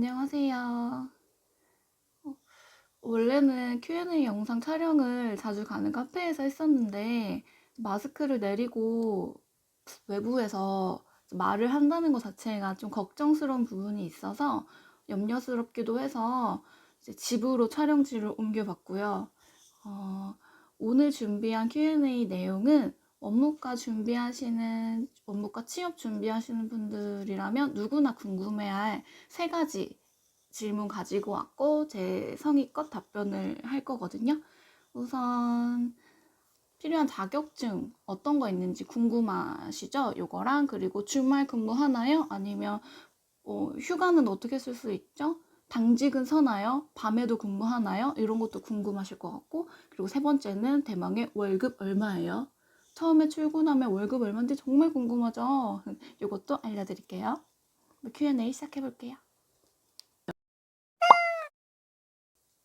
안녕하세요. 어, 원래는 Q&A 영상 촬영을 자주 가는 카페에서 했었는데 마스크를 내리고 외부에서 말을 한다는 것 자체가 좀 걱정스러운 부분이 있어서 염려스럽기도 해서 이제 집으로 촬영지를 옮겨봤고요. 어, 오늘 준비한 Q&A 내용은 원무과 취업 준비하시는 분들이라면 누구나 궁금해할 세 가지 질문 가지고 왔고 제 성의껏 답변을 할 거거든요. 우선 필요한 자격증 어떤 거 있는지 궁금하시죠? 요거랑 그리고 주말 근무하나요? 아니면 휴가는 어떻게 쓸 수 있죠? 당직은 서나요? 밤에도 근무하나요? 이런 것도 궁금하실 것 같고, 그리고 세 번째는 대망의 월급 얼마예요? 처음에 출근하면 월급 얼마인지 정말 궁금하죠? 이것도 알려드릴게요. Q&A 시작해볼게요.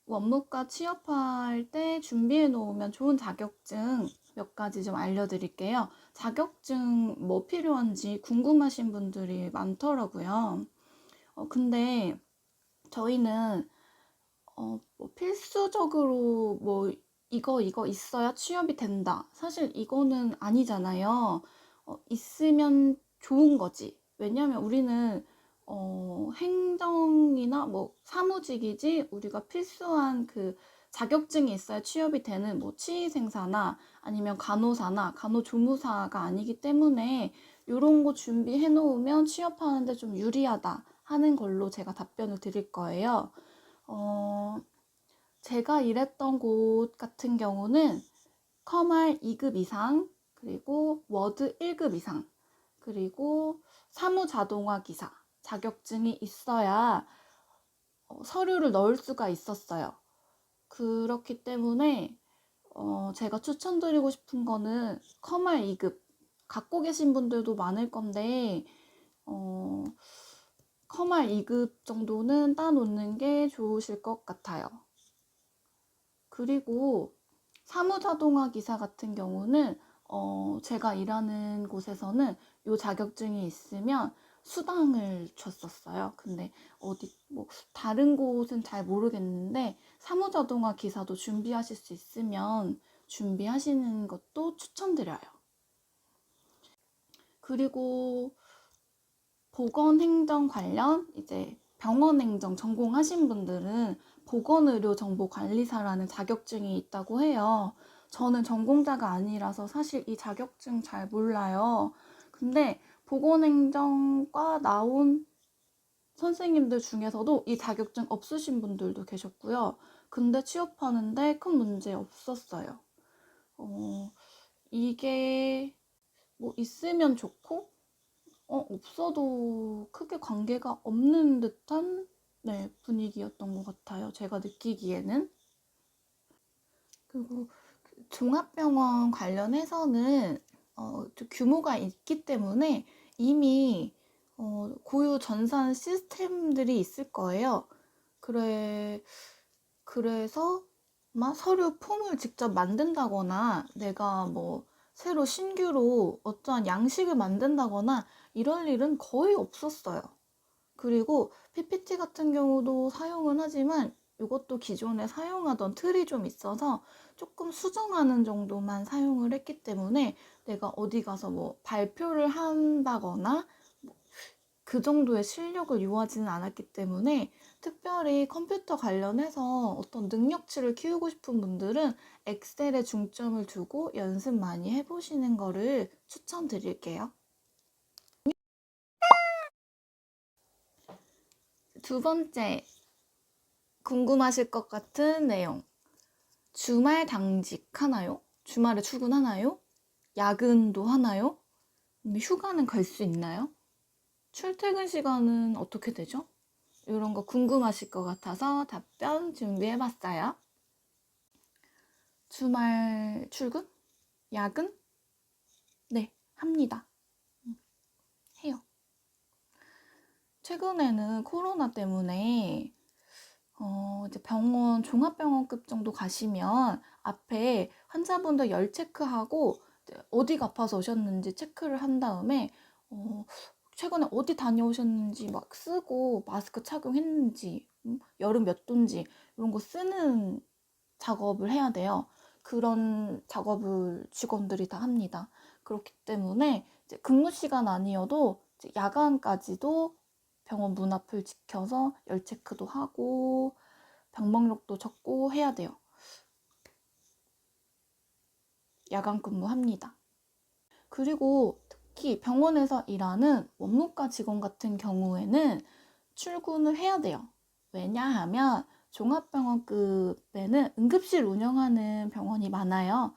원무과 취업할 때 준비해 놓으면 좋은 자격증 몇 가지 좀 알려드릴게요. 자격증 뭐 필요한지 궁금하신 분들이 많더라고요. 근데 저희는 뭐 필수적으로 뭐 이거 있어야 취업이 된다. 사실 이거는 아니잖아요. 있으면 좋은 거지. 왜냐면 우리는 행정이나 뭐 사무직이지 우리가 필수한 그 자격증이 있어야 취업이 되는 뭐 치의생사나 아니면 간호사나 간호조무사가 아니기 때문에 이런 거 준비해 놓으면 취업하는데 좀 유리하다 하는 걸로 제가 답변을 드릴 거예요. 제가 일했던 곳 같은 경우는 커말 2급 이상, 그리고 워드 1급 이상, 그리고 사무자동화 기사 자격증이 있어야 서류를 넣을 수가 있었어요. 그렇기 때문에 제가 추천드리고 싶은 거는 커말 2급 갖고 계신 분들도 많을 건데 커말 2급 정도는 따놓는 게 좋으실 것 같아요. 그리고 사무자동화 기사 같은 경우는 제가 일하는 곳에서는 요 자격증이 있으면 수당을 줬었어요. 근데 어디 뭐 다른 곳은 잘 모르겠는데 사무자동화 기사도 준비하실 수 있으면 준비하시는 것도 추천드려요. 그리고 보건행정 관련 이제 병원행정 전공하신 분들은 보건의료정보관리사라는 자격증이 있다고 해요. 저는 전공자가 아니라서 사실 이 자격증 잘 몰라요. 근데 보건행정과 나온 선생님들 중에서도 이 자격증 없으신 분들도 계셨고요. 근데 취업하는데 큰 문제 없었어요. 이게 뭐 있으면 좋고 없어도 크게 관계가 없는 듯한 네, 분위기였던 것 같아요. 제가 느끼기에는. 그리고 종합병원 관련해서는 좀 규모가 있기 때문에 이미 고유 전산 시스템들이 있을 거예요. 그래서 아마 서류 폼을 직접 만든다거나 내가 뭐 새로 신규로 어떠한 양식을 만든다거나 이럴 일은 거의 없었어요. 그리고 PPT 같은 경우도 사용은 하지만 이것도 기존에 사용하던 틀이 좀 있어서 조금 수정하는 정도만 사용을 했기 때문에 내가 어디 가서 뭐 발표를 한다거나 그 정도의 실력을 요하지는 않았기 때문에 특별히 컴퓨터 관련해서 어떤 능력치를 키우고 싶은 분들은 엑셀에 중점을 두고 연습 많이 해보시는 거를 추천드릴게요. 두 번째, 궁금하실 것 같은 내용. 주말 당직 하나요? 주말에 출근하나요? 야근도 하나요? 휴가는 갈 수 있나요? 출퇴근 시간은 어떻게 되죠? 이런 거 궁금하실 것 같아서 답변 준비해봤어요. 주말 출근? 야근? 네, 합니다. 해요. 최근에는 코로나 때문에 이제 병원, 종합병원급 정도 가시면 앞에 환자분들 열 체크하고 어디가 아파서 오셨는지 체크를 한 다음에 최근에 어디 다녀오셨는지 막 쓰고 마스크 착용했는지 여름 몇 도인지 이런 거 쓰는 작업을 해야 돼요. 그런 작업을 직원들이 다 합니다. 그렇기 때문에 이제 근무 시간 아니어도 이제 야간까지도 병원 문 앞을 지켜서 열 체크도 하고 병목록도 적고 해야 돼요. 야간 근무합니다. 그리고 특히 병원에서 일하는 원무과 직원 같은 경우에는 출근을 해야 돼요. 왜냐하면 종합병원급에는 응급실 운영하는 병원이 많아요.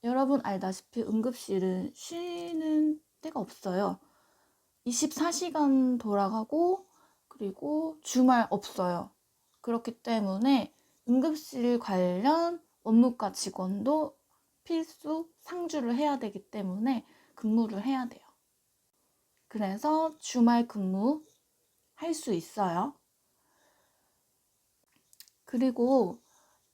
여러분 알다시피 응급실은 쉬는 때가 없어요. 24시간 돌아가고 그리고 주말 없어요. 그렇기 때문에 응급실 관련 원무과 직원도 필수 상주를 해야 되기 때문에 근무를 해야 돼요. 그래서 주말 근무 할 수 있어요. 그리고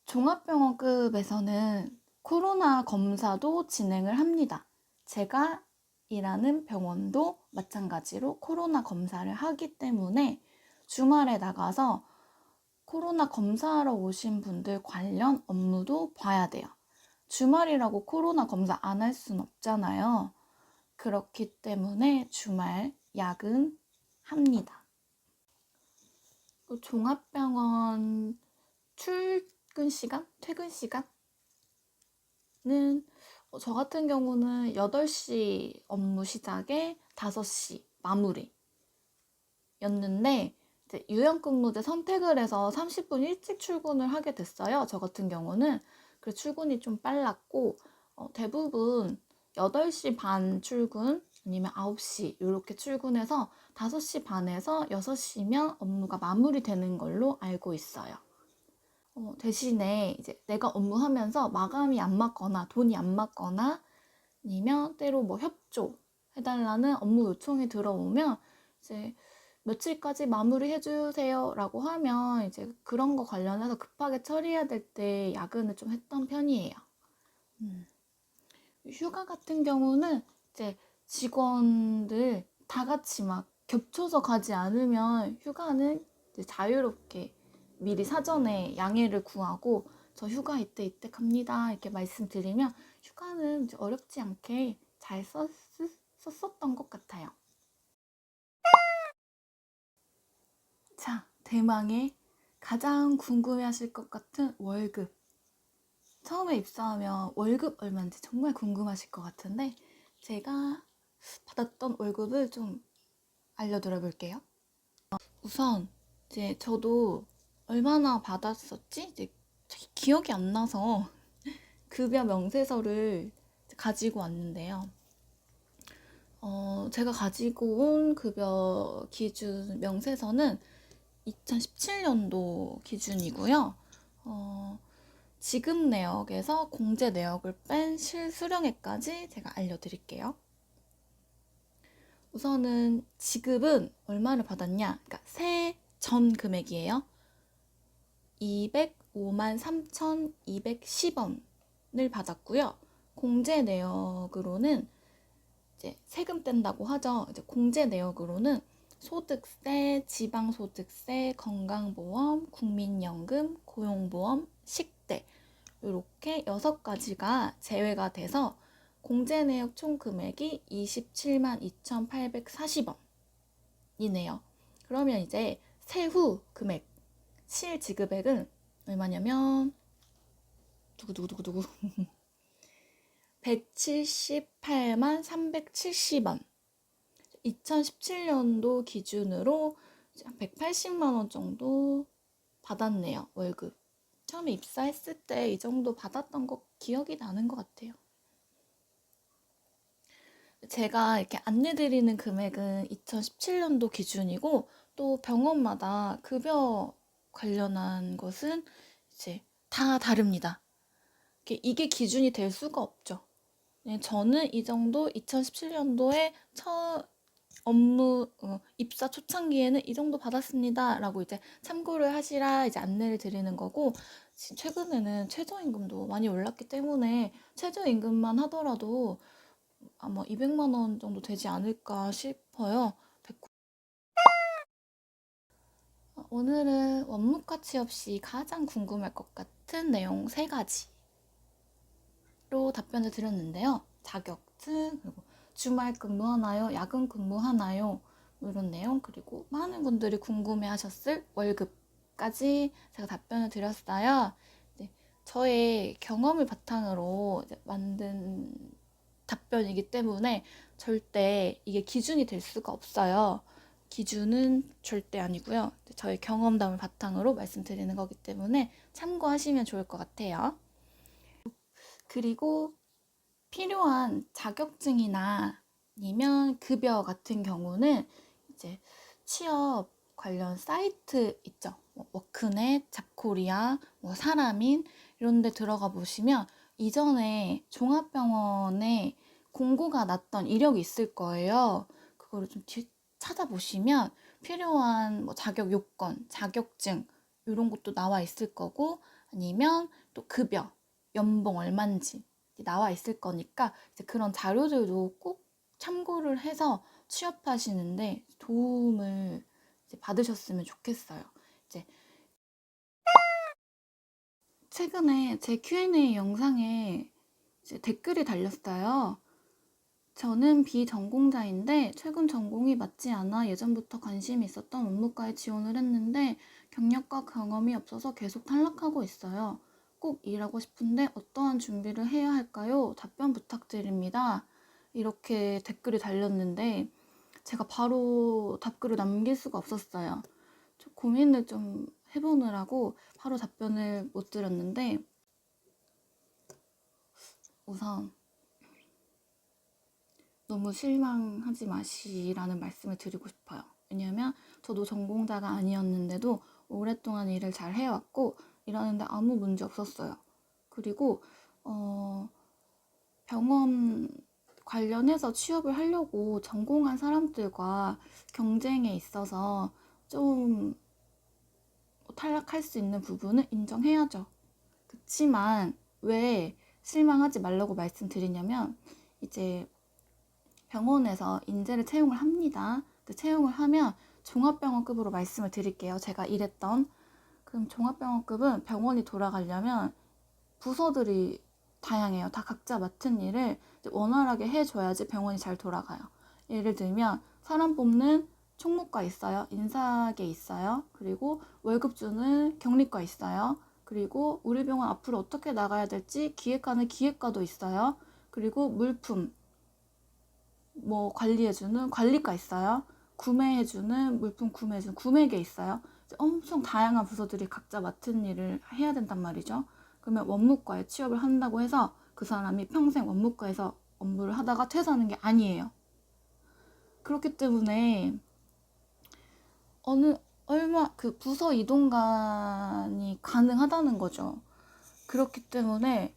종합병원급에서는 코로나 검사도 진행을 합니다. 제가 일하는 병원도 마찬가지로 코로나 검사를 하기 때문에 주말에 나가서 코로나 검사하러 오신 분들 관련 업무도 봐야 돼요. 주말이라고 코로나 검사 안 할 순 없잖아요. 그렇기 때문에 주말 야근 합니다. 종합병원 출근 시간, 퇴근 시간은 저 같은 경우는 8시 업무 시작에 5시 마무리였는데 이제 유연근무제 선택을 해서 30분 일찍 출근을 하게 됐어요. 저 같은 경우는. 그래서 출근이 좀 빨랐고 대부분 8시 반 출근 아니면 9시 이렇게 출근해서 5시 반에서 6시면 업무가 마무리되는 걸로 알고 있어요. 대신에 이제 내가 업무하면서 마감이 안 맞거나 돈이 안 맞거나 아니면 때로 뭐 협조 해달라는 업무 요청이 들어오면 이제 며칠까지 마무리해 주세요 라고 하면 이제 그런 거 관련해서 급하게 처리해야 될 때 야근을 좀 했던 편이에요. 휴가 같은 경우는 이제 직원들 다 같이 막 겹쳐서 가지 않으면 휴가는 이제 자유롭게 미리 사전에 양해를 구하고 저 휴가 이때 갑니다 이렇게 말씀드리면 휴가는 이제 어렵지 않게 잘 썼었던 것 같아요. 자, 대망의 가장 궁금해하실 것 같은 월급. 처음에 입사하면 월급 얼마인지 정말 궁금하실 것 같은데 제가 받았던 월급을 좀 알려드려 볼게요. 우선 이제 저도 얼마나 받았었지? 이제 기억이 안 나서 급여 명세서를 가지고 왔는데요. 제가 가지고 온 급여 기준 명세서는 2017년도 기준이고요. 지급 내역에서 공제 내역을 뺀 실수령액까지 제가 알려드릴게요. 우선은 지급은 얼마를 받았냐? 그러니까 세전 금액이에요. 205만 3,210원을 받았고요. 공제 내역으로는 이제 세금 뗀다고 하죠. 이제 공제 내역으로는 소득세, 지방소득세, 건강보험, 국민연금, 고용보험, 식대 이렇게 6가지가 제외가 돼서 공제 내역 총 금액이 27만 2,840원이네요. 그러면 이제 세후 금액, 실지급액은 얼마냐면 두구두구두구두구 178만 370원. 2017년도 기준으로 180만 원 정도 받았네요, 월급. 처음에 입사했을 때 이 정도 받았던 거 기억이 나는 것 같아요. 제가 이렇게 안내드리는 금액은 2017년도 기준이고 또 병원마다 급여 관련한 것은 이제 다 다릅니다. 이게 기준이 될 수가 없죠. 저는 이 정도 2017년도에 업무 입사 초창기에는 이 정도 받았습니다 라고 이제 참고를 하시라 이제 안내를 드리는 거고, 최근에는 최저임금도 많이 올랐기 때문에 최저임금만 하더라도 아마 200만 원 정도 되지 않을까 싶어요. 오늘은 원무과 취업 시 가장 궁금할 것 같은 내용 3가지로 답변을 드렸는데요. 자격증, 그리고 주말 근무하나요? 야근 근무하나요? 뭐 이런 내용, 그리고 많은 분들이 궁금해 하셨을 월급까지 제가 답변을 드렸어요. 네, 저의 경험을 바탕으로 만든 답변이기 때문에 절대 이게 기준이 될 수가 없어요. 기준은 절대 아니고요. 저의 경험담을 바탕으로 말씀드리는 거기 때문에 참고하시면 좋을 것 같아요. 그리고 필요한 자격증이나 아니면 급여 같은 경우는 이제 취업 관련 사이트 있죠. 뭐 워크넷, 잡코리아, 뭐 사람인 이런 데 들어가 보시면 이전에 종합병원에 공고가 났던 이력이 있을 거예요. 그거를 좀 찾아보시면 필요한 뭐 자격 요건, 자격증 이런 것도 나와 있을 거고, 아니면 또 급여, 연봉 얼만지 나와 있을 거니까 이제 그런 자료들도 꼭 참고를 해서 취업하시는데 도움을 이제 받으셨으면 좋겠어요. 이제 최근에 제 Q&A 영상에 이제 댓글이 달렸어요. 저는 비전공자인데 최근 전공이 맞지 않아 예전부터 관심이 있었던 원무과에 지원을 했는데 경력과 경험이 없어서 계속 탈락하고 있어요. 꼭 일하고 싶은데 어떠한 준비를 해야 할까요? 답변 부탁드립니다. 이렇게 댓글이 달렸는데 제가 바로 답글을 남길 수가 없었어요. 좀 고민을 좀 해보느라고 바로 답변을 못 드렸는데, 우선 너무 실망하지 마시라는 말씀을 드리고 싶어요. 왜냐면 저도 전공자가 아니었는데도 오랫동안 일을 잘 해왔고 일하는데 아무 문제 없었어요. 그리고 병원 관련해서 취업을 하려고 전공한 사람들과 경쟁에 있어서 좀 탈락할 수 있는 부분은 인정해야죠. 그치만 왜 실망하지 말라고 말씀드리냐면, 이제 병원에서 인재를 채용을 합니다. 채용을 하면 종합병원급으로 말씀을 드릴게요. 제가 일했던. 그럼 종합병원급은 병원이 돌아가려면 부서들이 다양해요. 다 각자 맡은 일을 원활하게 해줘야지 병원이 잘 돌아가요. 예를 들면 사람 뽑는 총무과 있어요. 인사계 있어요. 그리고 월급 주는 격리과 있어요. 그리고 우리 병원 앞으로 어떻게 나가야 될지 기획하는 기획과도 있어요. 그리고 물품 뭐 관리해주는 관리과 있어요. 구매해주는 물품 구매해주는 구매계 있어요. 엄청 다양한 부서들이 각자 맡은 일을 해야 된단 말이죠. 그러면 원무과에 취업을 한다고 해서 그 사람이 평생 원무과에서 업무를 하다가 퇴사하는 게 아니에요. 그렇기 때문에 그 부서 이동간이 가능하다는 거죠. 그렇기 때문에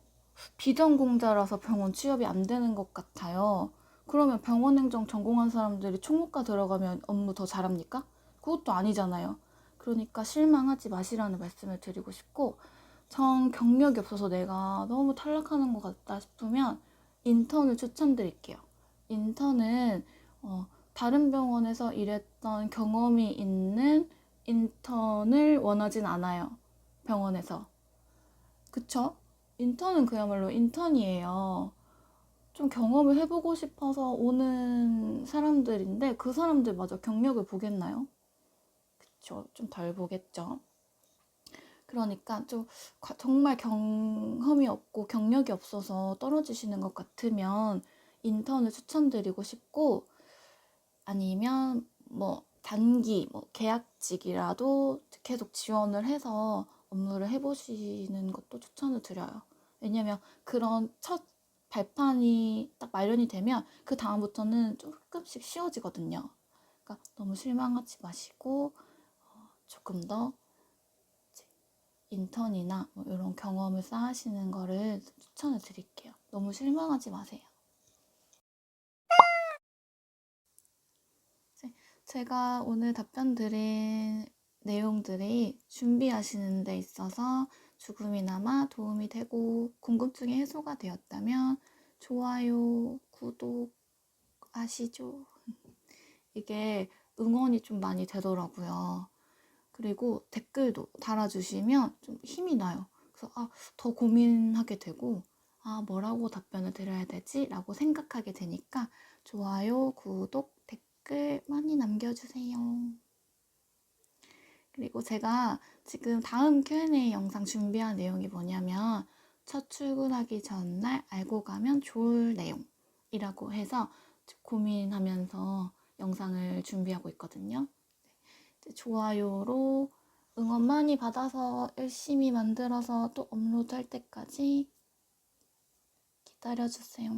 비전공자라서 병원 취업이 안 되는 것 같아요. 그러면 병원 행정 전공한 사람들이 총무과 들어가면 업무 더 잘합니까? 그것도 아니잖아요. 그러니까 실망하지 마시라는 말씀을 드리고 싶고, 전 경력이 없어서 내가 너무 탈락하는 것 같다 싶으면 인턴을 추천드릴게요. 인턴은 다른 병원에서 일했던 경험이 있는 인턴을 원하진 않아요. 병원에서. 그쵸? 인턴은 그야말로 인턴이에요. 좀 경험을 해보고 싶어서 오는 사람들인데 그 사람들마저 경력을 보겠나요? 그쵸? 좀 덜 보겠죠. 그러니까 좀 정말 경험이 없고 경력이 없어서 떨어지시는 것 같으면 인턴을 추천드리고 싶고, 아니면 뭐 단기 뭐 계약직이라도 계속 지원을 해서 업무를 해보시는 것도 추천을 드려요. 왜냐면 그런 첫 발판이 딱 마련이 되면 그 다음부터는 조금씩 쉬워지거든요. 그러니까 너무 실망하지 마시고 조금 더 인턴이나 뭐 이런 경험을 쌓으시는 거를 추천을 드릴게요. 너무 실망하지 마세요. 제가 오늘 답변 드린 내용들이 준비하시는 데 있어서 조금이나마 도움이 되고 궁금증이 해소가 되었다면 좋아요, 구독 아시죠? 이게 응원이 좀 많이 되더라고요. 그리고 댓글도 달아주시면 좀 힘이 나요. 그래서 더 고민하게 되고 뭐라고 답변을 드려야 되지? 라고 생각하게 되니까 좋아요, 구독, 댓글 많이 남겨주세요. 그리고 제가 지금 다음 Q&A 영상 준비한 내용이 뭐냐면 첫 출근하기 전날 알고 가면 좋을 내용이라고 해서 고민하면서 영상을 준비하고 있거든요. 좋아요로 응원 많이 받아서 열심히 만들어서 또 업로드할 때까지 기다려주세요.